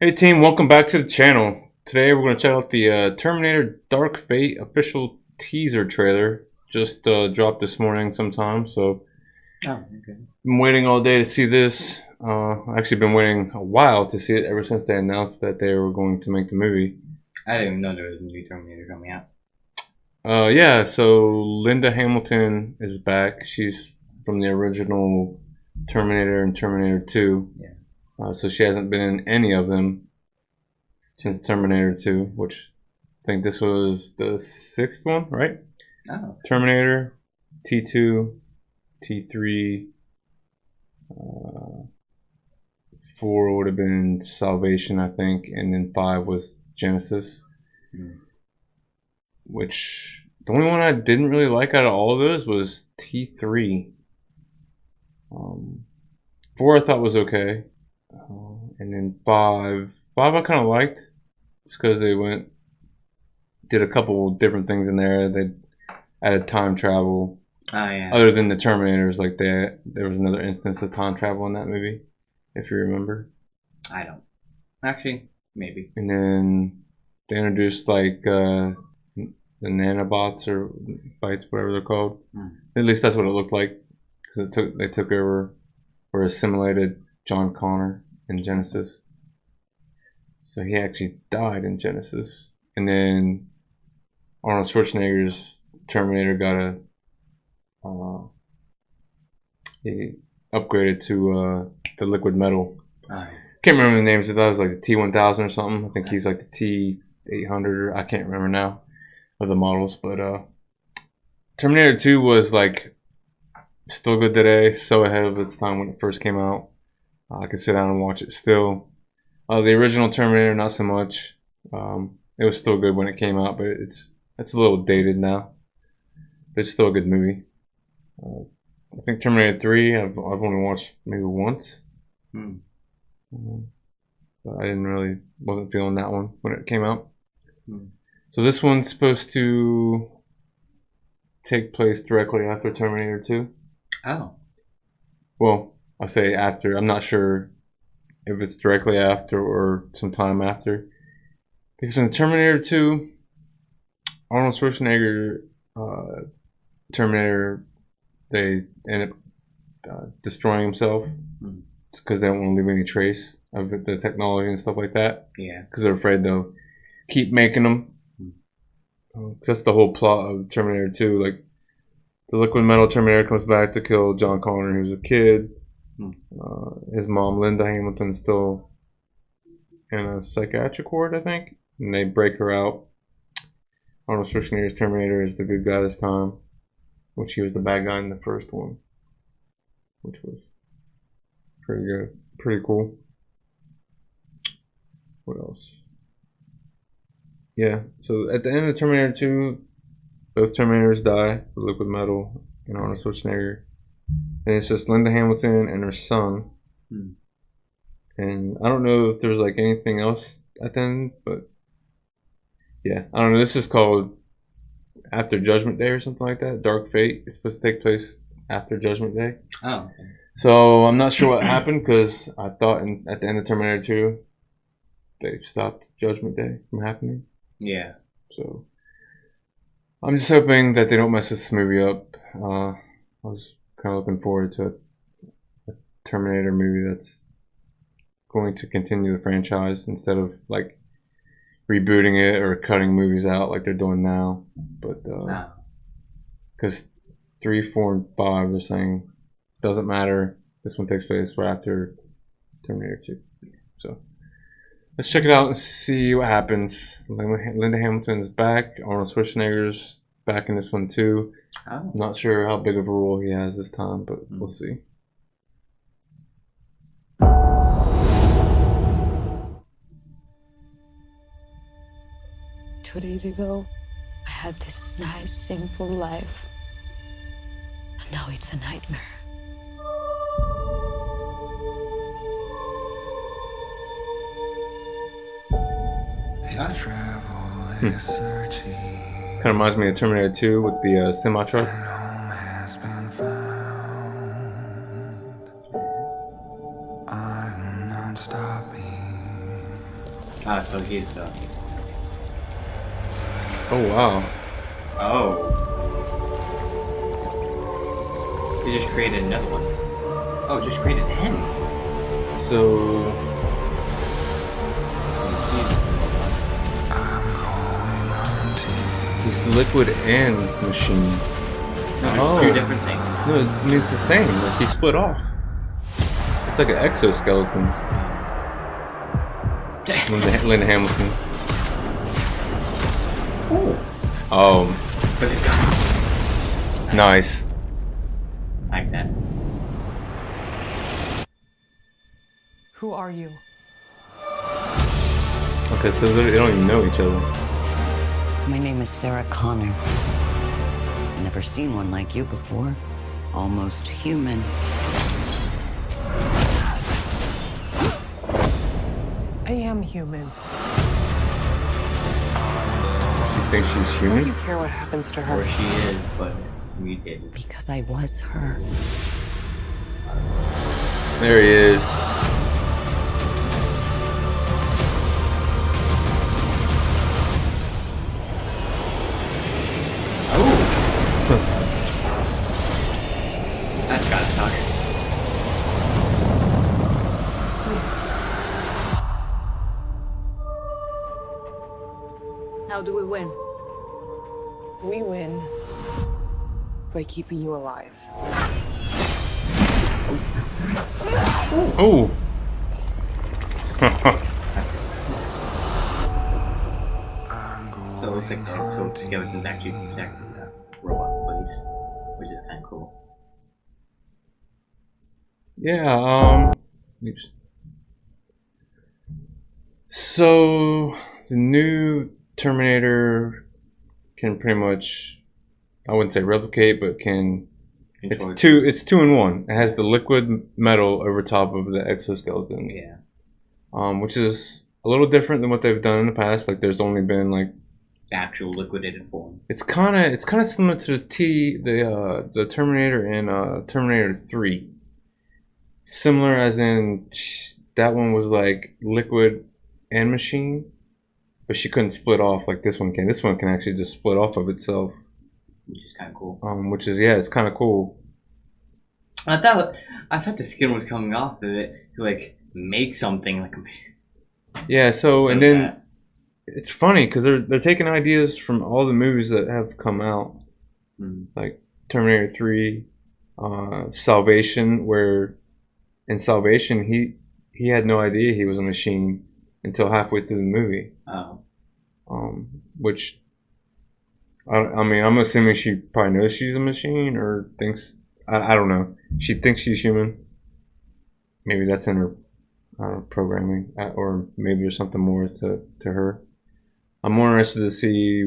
Hey team, welcome back to the channel. Today we're going to check out the Terminator Dark Fate official teaser trailer. Just dropped this morning sometime, so I'm waiting all day to see this. I've actually been waiting a while to see it ever since they announced that they were going to make the movie. I didn't even know there was a new Terminator coming out. Yeah, so Linda Hamilton is back. She's from the original Terminator and Terminator 2. Yeah. So she hasn't been in any of them since Terminator 2, which I think this was the sixth one, right? Oh. Terminator, T2, T3, 4 would have been Salvation, I think, and then 5 was Genesis. Which, the only one I didn't really like out of all of those was T3. 4 I thought was okay. And then 5 I kind of liked, just because they did a couple different things in there. They added time travel. Oh yeah. Other than the Terminators, like there was another instance of time travel in that movie, if you remember. I don't. Actually, maybe. And then they introduced like the nanobots or bites, whatever they're called. At least that's what it looked like, because they took over or assimilated John Connor in Genesis. So he actually died in Genesis. And then Arnold Schwarzenegger's Terminator got he upgraded to the liquid metal. Can't remember the names. I thought it was like the T1000 or something. I think he's like the T800, or I can't remember now of the models. But Terminator 2 was like still good today, so ahead of its time when it first came out. I could sit down and watch it still. The original Terminator, not so much. It was still good when it came out, but it's a little dated now. But it's still a good movie. I think Terminator 3, I've only watched maybe once. But I wasn't feeling that one when it came out. So this one's supposed to take place directly after Terminator 2. Oh. Well, I say after. I'm not sure if it's directly after or some time after. Because in Terminator 2, Arnold Schwarzenegger, Terminator, they end up destroying himself because they don't want to leave any trace of the technology and stuff like that. Yeah. Because they're afraid they'll keep making them. That's the whole plot of Terminator 2. Like, the liquid metal Terminator comes back to kill John Connor, who's a kid. His mom, Linda Hamilton, still in a psychiatric ward, I think. And they break her out. Arnold Schwarzenegger's Terminator is the good guy this time, which he was the bad guy in the first one, which was pretty good, pretty cool. What else? Yeah, so at the end of Terminator 2, both Terminators die, the liquid metal and Arnold Schwarzenegger. And it's just Linda Hamilton and her son. And I don't know if there's like anything else at the end, but yeah, I don't know. This is called After Judgment Day or something like that. Dark Fate is supposed to take place after Judgment Day. Oh. Okay. So I'm not sure what happened, because I thought at the end of Terminator 2, they stopped Judgment Day from happening. Yeah. So I'm just hoping that they don't mess this movie up. I was kind of looking forward to a Terminator movie that's going to continue the franchise instead of like rebooting it or cutting movies out like they're doing now. But because 3, 4, and 5, they're saying doesn't matter. This one takes place right after Terminator 2. So let's check it out and see what happens. Linda Hamilton's back. Arnold Schwarzenegger's back in this one too. I'm not sure how big of a role he has this time, but we'll see. 2 days ago, I had this nice, simple life. And now it's a nightmare. Kind of reminds me of Terminator 2 with the semi truck. So he's Oh wow. oh. He just created another one. Oh, just created him. So he's liquid and machine. No, there's two different things. No, it means the same. Like he split off. It's like an exoskeleton. Linda Hamilton. Ooh. Oh, But it's got nice. like that. Who are you? Okay, so they don't even know each other. My name is Sarah Connor. Never seen one like you before. Almost human. I am human. You think she's Why do human? you care what happens to Or her? she is, but mutated. Because I was her. There he is. That's gotta suck. How do we win? We win by keeping you alive. Oh. So it looks like the exoskeleton's actually protecting the robot place, which is kind of cool. Yeah. Oops. So the new Terminator can pretty much, I wouldn't say replicate, but can. Control It's two in one. It has the liquid metal over top of the exoskeleton. Yeah. Which is a little different than what they've done in the past. Like there's only been like The actual liquidated form. it's kind of similar to the Terminator in Terminator 3. Similar as in that one was like liquid and machine, but she couldn't split off like this one can. This one can actually just split off of itself. Which is kind of cool. Which is, yeah, it's kind of cool. I thought the skin was coming off of it to like make something like. Yeah. So Like and then that. it's funny because they're taking ideas from all the movies that have come out, like Terminator 3, Salvation, where in Salvation he had no idea he was a machine until halfway through the movie. Oh. Which I mean, I'm assuming she probably knows she's a machine or thinks, I don't know. She thinks she's human. Maybe that's in her programming, or maybe there's something more to her. I'm more interested to see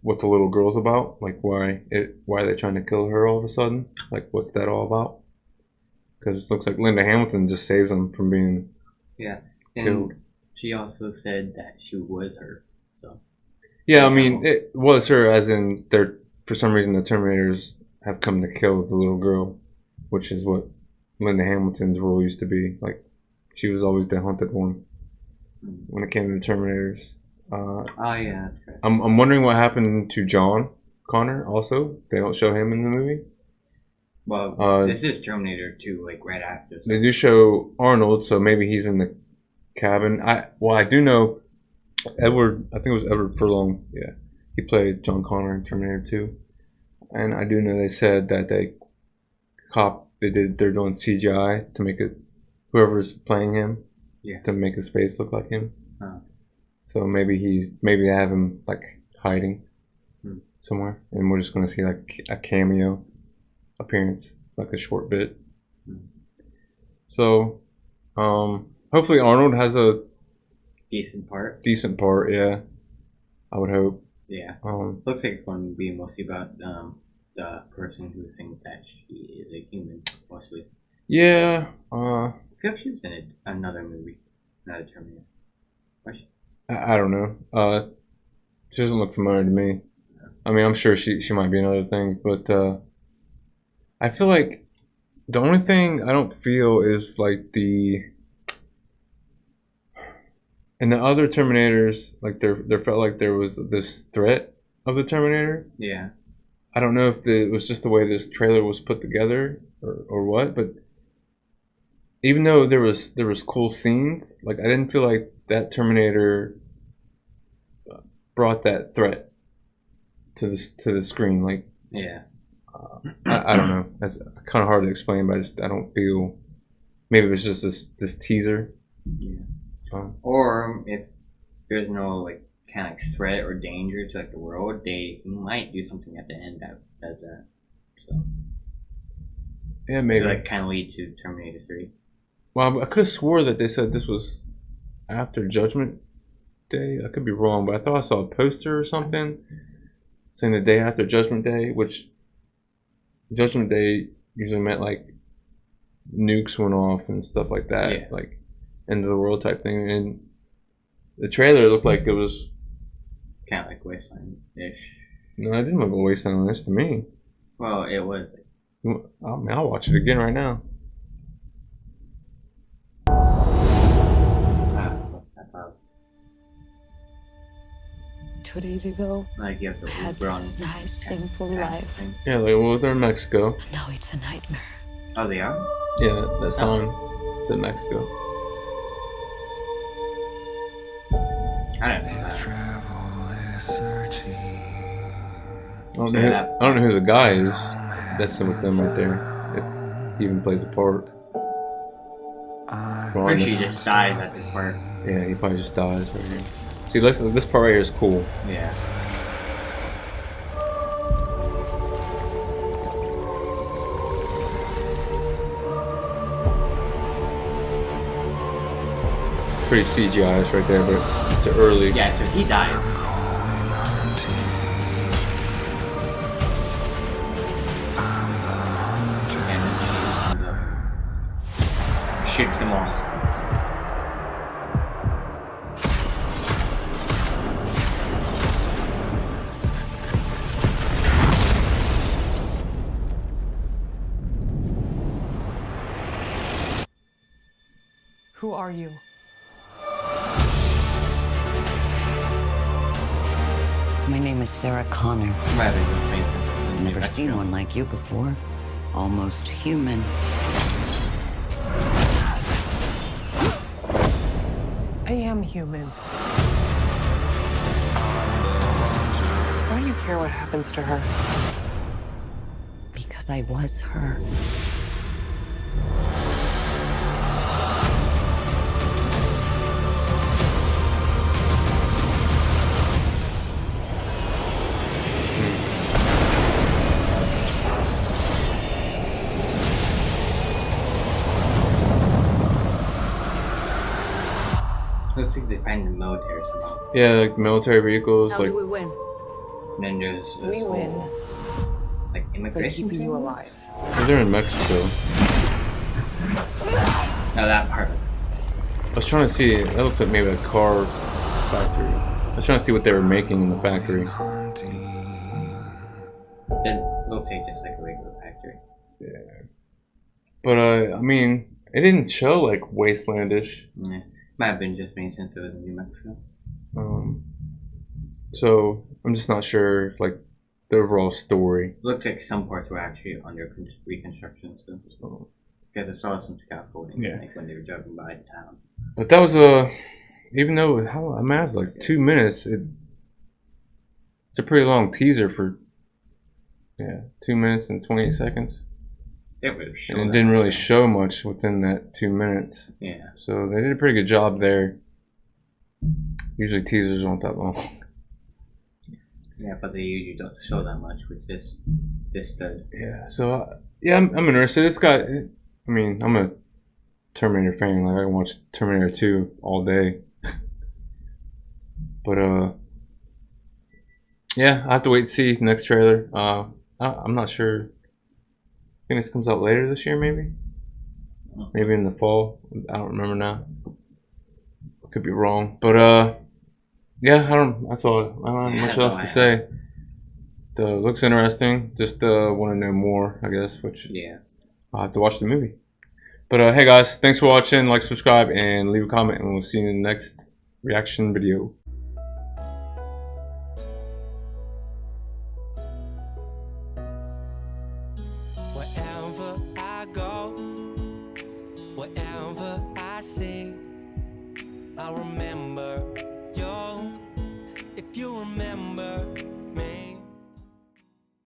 what the little girl's about, like why they're trying to kill her all of a sudden. Like, what's that all about? Because it looks like Linda Hamilton just saves them from being Yeah. And killed. she also said that she was her. So. Yeah, I mean, it was her, as in for some reason the Terminators have come to kill the little girl, which is what Linda Hamilton's role used to be. Like, she was always the hunted one when it came to the Terminators. Oh yeah, that's right. I'm wondering what happened to John Connor. Also, they don't show him in the movie. Well, this is Terminator 2, like right after. So. They do show Arnold, so maybe he's in the cabin. I do know Edward. I think it was Edward Furlong. Yeah, he played John Connor in Terminator 2, and I do know they said that they're doing CGI to make it whoever's playing him, to make his face look like him. Oh. So maybe they have him like hiding somewhere, and we're just gonna see like a cameo appearance, like a short bit. So, hopefully Arnold has a Decent part. Yeah, I would hope. Yeah. Looks like it's going to be mostly about the person who thinks that she is a human, mostly. Yeah. I feel like she was in another movie, not a Terminator. Was she? I don't know. She doesn't look familiar to me. I mean, I'm sure she might be in other things, but I feel like the only thing I don't feel is like And the other Terminators, like there felt like there was this threat of the Terminator. Yeah. I don't know if it was just the way this trailer was put together or what, but even though there was cool scenes, like I didn't feel like that Terminator brought that threat to the screen. Like Yeah. I don't know. That's kind of hard to explain, but I don't feel. Maybe it was just this teaser. Yeah. Or if there's no like kind of threat or danger to like the world, they might do something at the end that does that. So Yeah, maybe. to like kind of lead to Terminator 3. Well, I could have swore that they said this was after Judgment Day. I could be wrong, but I thought I saw a poster or something saying the day after Judgment Day, which Judgment Day usually meant like nukes went off and stuff like that, Yeah. like end of the world type thing. And the trailer looked like it was. Kind of like Wasteland-ish. No, it didn't look a wasteland on this to me. Well, it was. I mean, I'll watch it again right now. That's how, 2 days ago, like you have to I had run. this nice, simple life. Thing. Yeah, like well, they're in Mexico. And now it's a nightmare. Oh, they are? Yeah, that sign said Mexico. I don't know. I don't know who the guy is. That's with them right there. If he even plays a part. Or she just dies at this part. Yeah, he probably just dies right here. See, listen, this part right here is cool. Yeah. Pretty CGI right there, but it's early. Yeah, so he dies. And then she just comes up. Shoots them all. Who are you? My name is Sarah Connor. Rather than Mason. Never seen one like you before. Almost human. I am human. Why do you care what happens to her? Because I was her. Looks like they find the military somehow. Yeah, like military vehicles, How like do we win? And then there's We win like by immigration keeping you things? alive. they're in Mexico. No, that part. I was trying to see. That looked like maybe a car factory. I was trying to see what they were making in the factory. Then looks like just like a regular factory. But I mean, it didn't show like wastelandish. Yeah. Might have been just me since it was in New Mexico. So I'm just not sure like the overall story. Looked like some parts were actually under reconstruction still. So, Because I saw some scaffolding Yeah. like when they were driving by the town. but that was even though I mean, it's like 2 minutes. It's a pretty long teaser for 2 minutes and 28 seconds. It was And it didn't really show much within that 2 minutes. Yeah. So they did a pretty good job there. Usually teasers aren't that long. Yeah, but they usually don't show that much with this good. Yeah. So I'm interested. It's got. I mean, I'm a Terminator fan. Like I can watch Terminator 2 all day. But yeah, I have to wait to see the next trailer. I'm not sure. I think this comes out later this year, maybe. Maybe in the fall. I don't remember now. Could be wrong, but yeah, I don't. That's all. I don't have much else to say. Looks interesting. Just want to know more, I guess. Which Yeah. I'll have to watch the movie. But hey guys, thanks for watching. Like, subscribe, and leave a comment, and we'll see you in the next reaction video. Wherever I go, wherever I see, I remember